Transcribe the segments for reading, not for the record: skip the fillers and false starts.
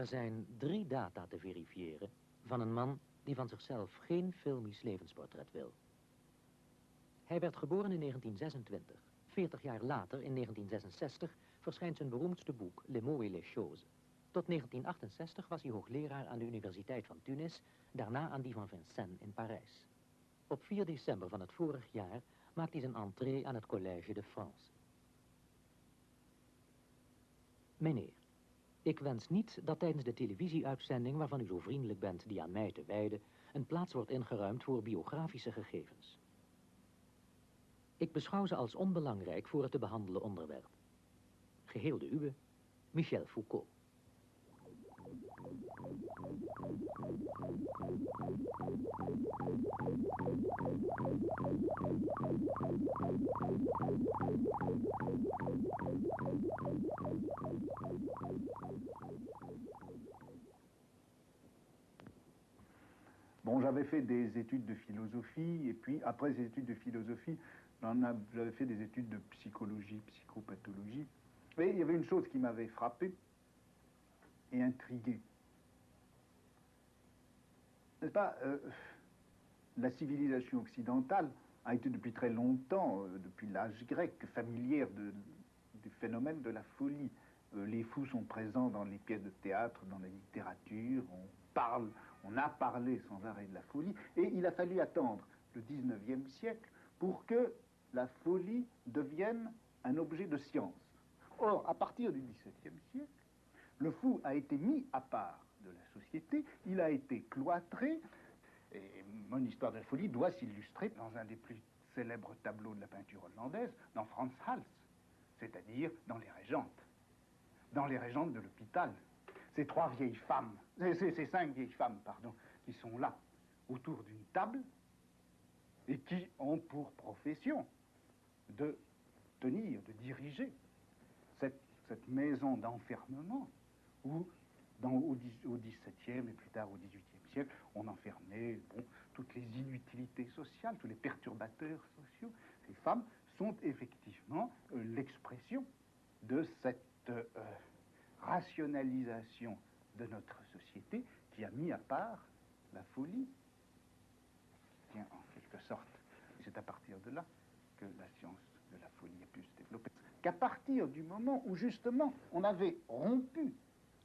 Er zijn 3 data te verifiëren van een man die van zichzelf geen filmisch levensportret wil. Hij werd geboren in 1926. 40 jaar later, in 1966, verschijnt zijn beroemdste boek Les mots et les choses. Tot 1968 was hij hoogleraar aan de Universiteit van Tunis, daarna aan die van Vincennes in Parijs. Op 4 december van het vorig jaar maakt hij zijn entree aan het Collège de France. Meneer, ik wens niet dat tijdens de televisieuitzending waarvan u zo vriendelijk bent die aan mij te wijden, een plaats wordt ingeruimd voor biografische gegevens. Ik beschouw ze als onbelangrijk voor het te behandelen onderwerp. Geheel de uwe, Michel Foucault. Bon, j'avais fait des études de philosophie, et puis après ces études de philosophie, j'avais fait des études de psychologie, psychopathologie. Et il y avait une chose qui m'avait frappé et intrigué. N'est-ce pas, la civilisation occidentale a été depuis très longtemps, depuis l'âge grec, familière du phénomène de la folie. Les fous sont présents dans les pièces de théâtre, dans la littérature, on a parlé sans arrêt de la folie, et il a fallu attendre le 19e siècle pour que la folie devienne un objet de science. Or, à partir du XVIIe siècle, le fou a été mis à part de la société, il a été cloîtré, et mon histoire de la folie doit s'illustrer dans un des plus célèbres tableaux de la peinture hollandaise, dans Frans Hals, c'est-à-dire dans Les Régentes de l'hôpital. Ces 5 vieilles femmes, pardon, qui sont là, autour d'une table, et qui ont pour profession de tenir, de diriger cette maison d'enfermement où, au XVIIe et plus tard au XVIIIe siècle, on enfermait toutes les inutilités sociales, tous les perturbateurs sociaux. Ces femmes sont effectivement l'expression de cette rationalisation de notre société qui a mis à part la folie. Tiens, en quelque sorte, c'est à partir de là que la science de la folie a pu se développer. Qu'à partir du moment où justement on avait rompu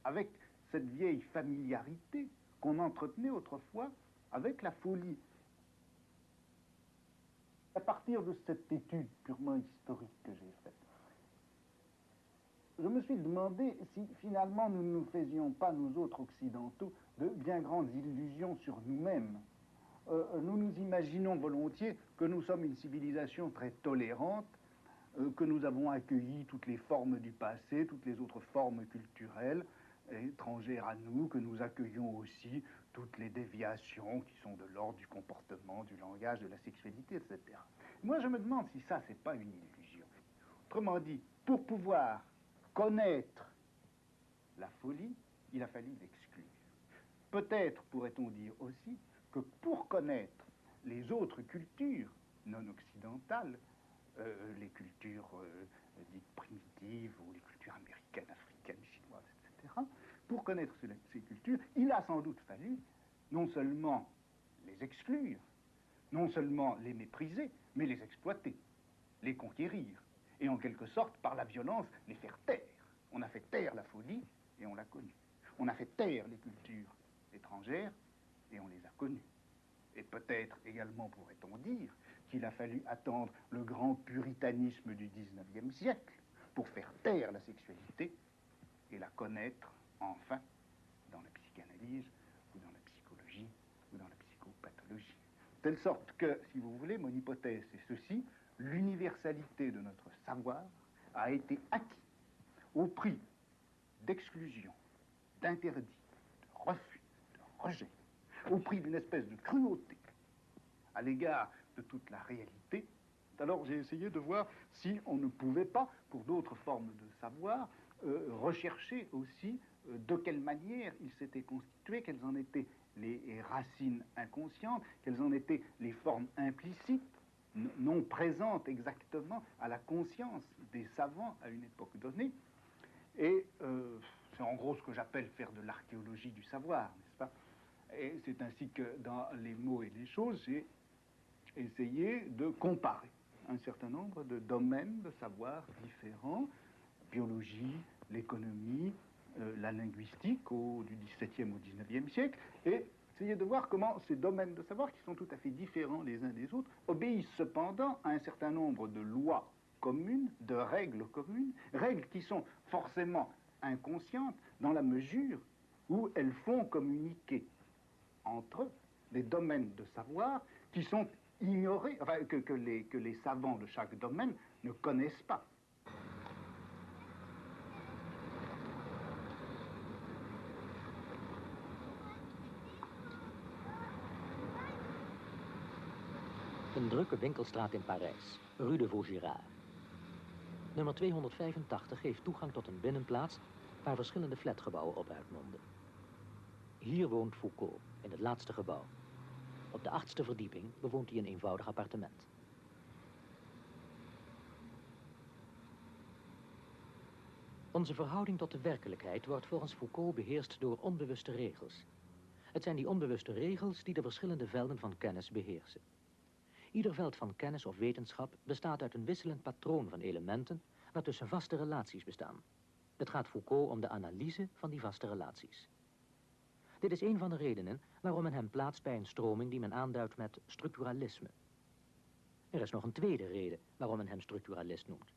avec cette vieille familiarité qu'on entretenait autrefois avec la folie. À partir de cette étude purement historique que j'ai faite, je me suis demandé si finalement nous ne nous faisions pas, nous autres occidentaux, de bien grandes illusions sur nous-mêmes. Nous nous imaginons volontiers que nous sommes une civilisation très tolérante, que nous avons accueilli toutes les formes du passé, toutes les autres formes culturelles étrangères à nous, que nous accueillons aussi toutes les déviations qui sont de l'ordre du comportement, du langage, de la sexualité, etc. Moi, je me demande si ça, c'est pas une illusion. Autrement dit, pour pouvoir connaître la folie, il a fallu l'exclure. Peut-être pourrait-on dire aussi que pour connaître les autres cultures non occidentales, les cultures dites primitives ou les cultures américaines, africaines, chinoises, etc., pour connaître ces cultures, il a sans doute fallu non seulement les exclure, non seulement les mépriser, mais les exploiter, les conquérir, et en quelque sorte, par la violence, les faire taire. On a fait taire la folie, et on l'a connue. On a fait taire les cultures étrangères, et on les a connues. Et peut-être également pourrait-on dire qu'il a fallu attendre le grand puritanisme du XIXe siècle pour faire taire la sexualité et la connaître enfin dans la psychanalyse, ou dans la psychologie, ou dans la psychopathologie. De telle sorte que, si vous voulez, mon hypothèse c'est ceci: l'universalité de notre savoir a été acquise au prix d'exclusion, d'interdit, de refus, de rejet, au prix d'une espèce de cruauté à l'égard de toute la réalité. Alors j'ai essayé de voir si on ne pouvait pas, pour d'autres formes de savoir, rechercher aussi de quelle manière il s'était constitué, quelles en étaient les racines inconscientes, quelles en étaient les formes implicites, non présentes exactement à la conscience des savants à une époque donnée. Et C'est en gros ce que j'appelle faire de l'archéologie du savoir, n'est-ce pas? Et c'est ainsi que dans les mots et les choses, j'ai essayé de comparer un certain nombre de domaines de savoir différents, biologie, l'économie, la linguistique du XVIIe au XIXe siècle, et essayer de voir comment ces domaines de savoir, qui sont tout à fait différents les uns des autres, obéissent cependant à un certain nombre de lois communes, de règles communes, règles qui sont forcément inconscientes dans la mesure où elles font communiquer entre eux des domaines de savoir qui sont ignorés, enfin, que les savants de chaque domaine ne connaissent pas. Een drukke winkelstraat in Parijs, Rue de Vaugirard. Nummer 285 geeft toegang tot een binnenplaats waar verschillende flatgebouwen op uitmonden. Hier woont Foucault, in het laatste gebouw. Op de 8e verdieping bewoont hij een eenvoudig appartement. Onze verhouding tot de werkelijkheid wordt volgens Foucault beheerst door onbewuste regels. Het zijn die onbewuste regels die de verschillende velden van kennis beheersen. Ieder veld van kennis of wetenschap bestaat uit een wisselend patroon van elementen waartussen vaste relaties bestaan. Het gaat Foucault om de analyse van die vaste relaties. Dit is een van de redenen waarom men hem plaatst bij een stroming die men aanduidt met structuralisme. Er is nog een tweede reden waarom men hem structuralist noemt.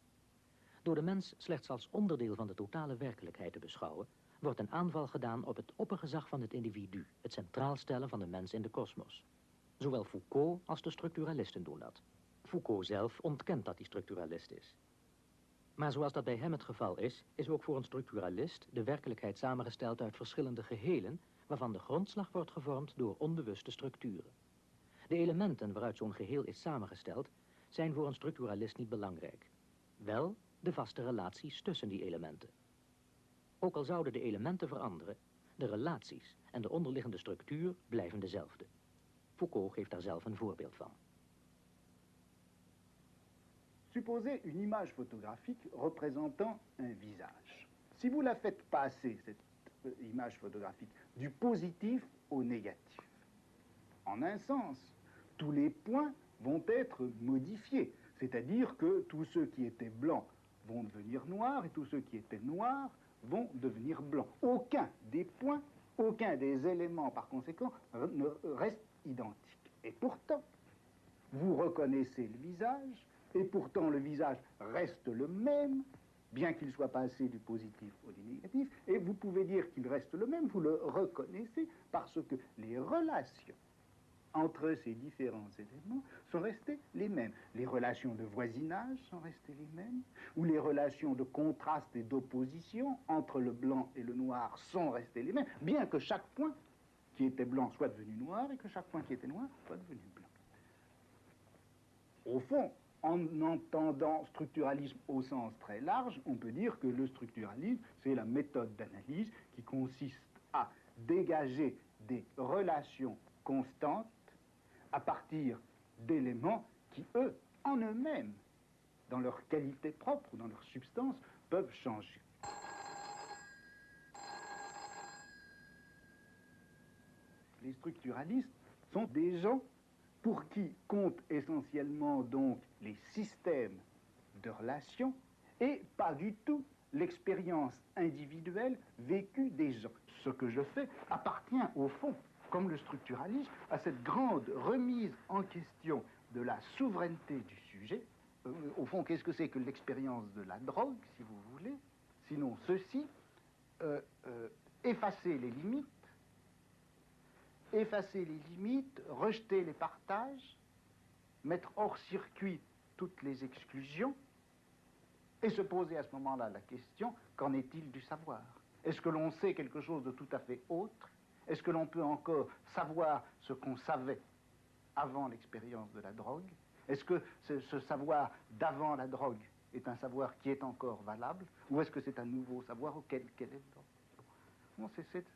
Door de mens slechts als onderdeel van de totale werkelijkheid te beschouwen, wordt een aanval gedaan op het oppergezag van het individu, het centraal stellen van de mens in de kosmos. Zowel Foucault als de structuralisten doen dat. Foucault zelf ontkent dat hij structuralist is. Maar zoals dat bij hem het geval is ook voor een structuralist de werkelijkheid samengesteld uit verschillende gehelen, waarvan de grondslag wordt gevormd door onbewuste structuren. De elementen waaruit zo'n geheel is samengesteld, zijn voor een structuralist niet belangrijk. Wel de vaste relaties tussen die elementen. Ook al zouden de elementen veranderen, de relaties en de onderliggende structuur blijven dezelfde. Foucault geeft daar zelf een voorbeeld van. Supposez une image photographique représentant un visage. Si vous la faites passer, cette image photographique, du positif au négatif, en un sens, tous les points vont être modifiés. C'est-à-dire que tous ceux qui étaient blancs vont devenir noirs et tous ceux qui étaient noirs vont devenir blancs. Aucun des points, aucun des éléments par conséquent ne reste identique. Et pourtant, vous reconnaissez le visage, et pourtant le visage reste le même, bien qu'il soit passé du positif au négatif, et vous pouvez dire qu'il reste le même, vous le reconnaissez, parce que les relations entre ces différents éléments sont restées les mêmes. Les relations de voisinage sont restées les mêmes, ou les relations de contraste et d'opposition entre le blanc et le noir sont restées les mêmes, bien que chaque point qui était blanc soit devenu noir et que chaque point qui était noir soit devenu blanc. Au fond, en entendant structuralisme au sens très large, on peut dire que le structuralisme, c'est la méthode d'analyse qui consiste à dégager des relations constantes à partir d'éléments qui, eux, en eux-mêmes, dans leur qualité propre ou dans leur substance, peuvent changer. Les structuralistes sont des gens pour qui comptent essentiellement donc les systèmes de relations et pas du tout l'expérience individuelle vécue des gens. Ce que je fais appartient au fond, comme le structuralisme, à cette grande remise en question de la souveraineté du sujet. Au fond, qu'est-ce que c'est que l'expérience de la drogue, si vous voulez? Sinon ceci, effacer les limites, rejeter les partages, mettre hors circuit toutes les exclusions, et se poser à ce moment-là la question, qu'en est-il du savoir? Est-ce que l'on sait quelque chose de tout à fait autre? Est-ce que l'on peut encore savoir ce qu'on savait avant l'expérience de la drogue? Est-ce que ce savoir d'avant la drogue est un savoir qui est encore valable? Ou est-ce que c'est un nouveau savoir auquel est le drogue? Bon,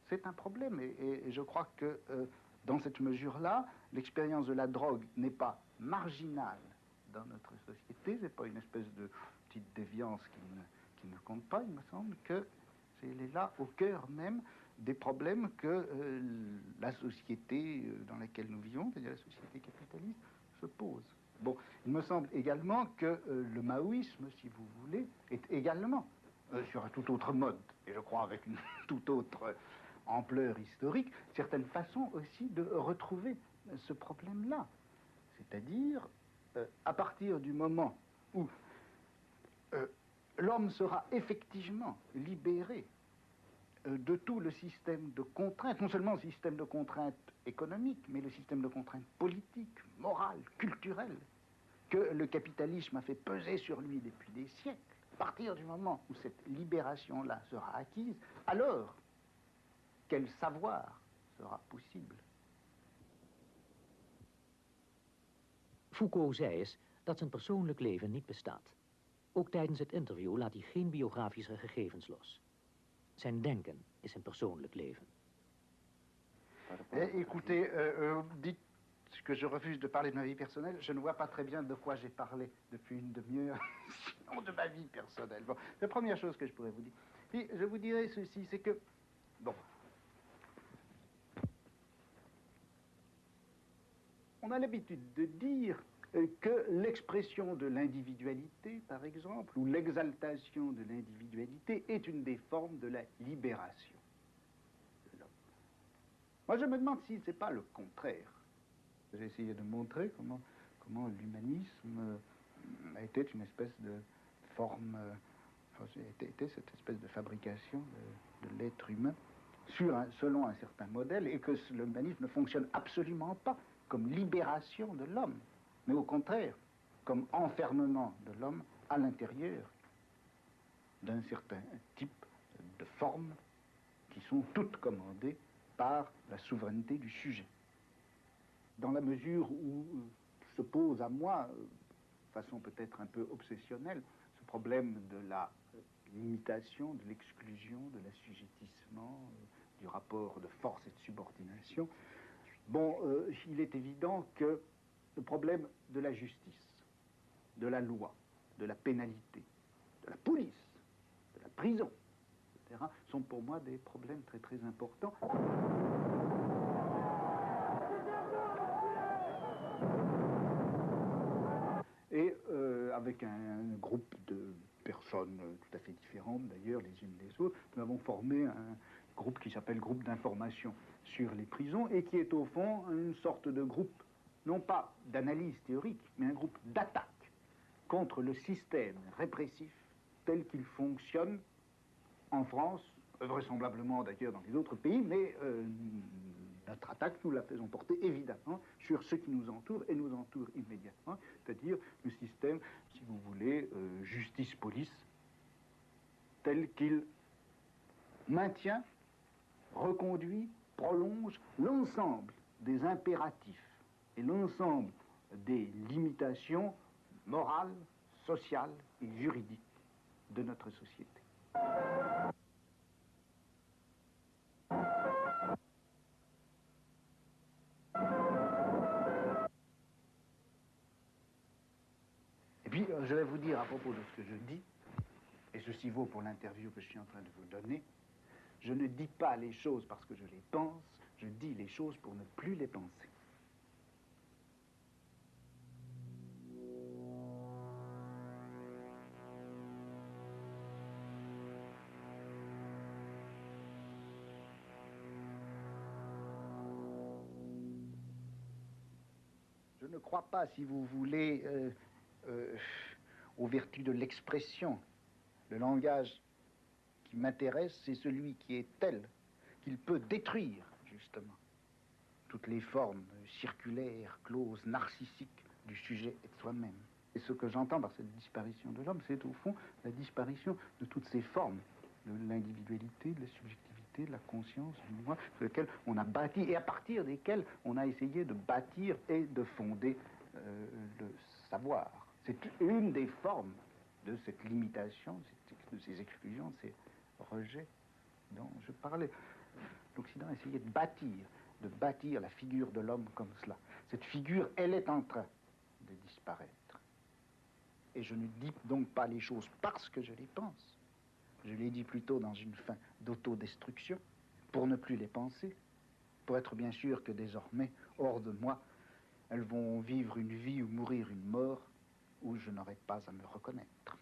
c'est un problème, et je crois que dans cette mesure-là, l'expérience de la drogue n'est pas marginale dans notre société, c'est pas une espèce de petite déviance qui ne compte pas, il me semble que Elle est là au cœur même des problèmes que la société dans laquelle nous vivons, c'est-à-dire la société capitaliste, se pose. Bon, il me semble également que le maoïsme, si vous voulez, est également sur un tout autre mode, et je crois avec une toute autre ampleur historique, certaines façons aussi de retrouver ce problème-là. C'est-à-dire, à partir du moment où l'homme sera effectivement libéré de tout le système de contraintes, non seulement le système de contraintes économiques, mais le système de contraintes politiques, morales, culturelles, que le capitalisme a fait peser sur lui depuis des siècles. À partir du moment où cette libération-là sera acquise, alors quel savoir sera possible? Foucault zei eens dat zijn persoonlijk leven niet bestaat. Ook tijdens het interview laat hij geen biografische gegevens los. Zijn denken is zijn persoonlijk leven. Écoutez, dites que je refuse de parler de ma vie personnelle. Je ne vois pas très bien de quoi j'ai parlé depuis une demi-heure, sinon de ma vie personnelle. Bon, la première chose que je pourrais vous dire. Puis, je vous dirais ceci, c'est que, bon, on a l'habitude de dire que l'expression de l'individualité, par exemple, ou l'exaltation de l'individualité est une des formes de la libération de l'homme. Moi, je me demande si ce n'est pas le contraire. J'ai essayé de montrer comment l'humanisme était une espèce de forme, était cette espèce de fabrication de l'être humain selon un certain modèle, et que l'humanisme ne fonctionne absolument pas comme libération de l'homme, mais au contraire, comme enfermement de l'homme à l'intérieur d'un certain type de formes qui sont toutes commandées par la souveraineté du sujet. Dans la mesure où se pose à moi, de façon peut-être un peu obsessionnelle, ce problème de la limitation, de l'exclusion, de l'assujettissement, du rapport de force et de subordination, bon, il est évident que le problème de la justice, de la loi, de la pénalité, de la police, de la prison, etc., sont pour moi des problèmes très très importants. Et avec un groupe de personnes tout à fait différentes, d'ailleurs, les unes des autres, nous avons formé un groupe qui s'appelle Groupe d'information sur les prisons, et qui est au fond une sorte de groupe, non pas d'analyse théorique, mais un groupe d'attaque contre le système répressif tel qu'il fonctionne en France, vraisemblablement d'ailleurs dans les autres pays, mais notre attaque, nous la faisons porter évidemment sur ce qui nous entoure et nous entoure immédiatement, c'est-à-dire le système, si vous voulez, justice-police, tel qu'il maintient, reconduit, prolonge l'ensemble des impératifs et l'ensemble des limitations morales, sociales et juridiques de notre société. Et puis, je vais vous dire à propos de ce que je dis, et ceci vaut pour l'interview que je suis en train de vous donner, je ne dis pas les choses parce que je les pense, je dis les choses pour ne plus les penser. Je ne crois pas, si vous voulez, aux vertus de l'expression. Le langage qui m'intéresse, c'est celui qui est tel qu'il peut détruire, justement, toutes les formes circulaires, closes, narcissiques du sujet et de soi-même. Et ce que j'entends par cette disparition de l'homme, c'est au fond la disparition de toutes ces formes, de l'individualité, de la subjectivité, de la conscience, du moi, sur lesquelles on a bâti, et à partir desquelles on a essayé de bâtir et de fonder le savoir. C'est une des formes de cette limitation, de ces exclusions, de ces rejets dont je parlais. L'Occident a essayé de bâtir la figure de l'homme comme cela. Cette figure, elle est en train de disparaître. Et je ne dis donc pas les choses parce que je les pense, je l'ai dit plus tôt, dans une fin d'autodestruction, pour ne plus les penser, pour être bien sûr que désormais, hors de moi, elles vont vivre une vie ou mourir une mort où je n'aurai pas à me reconnaître.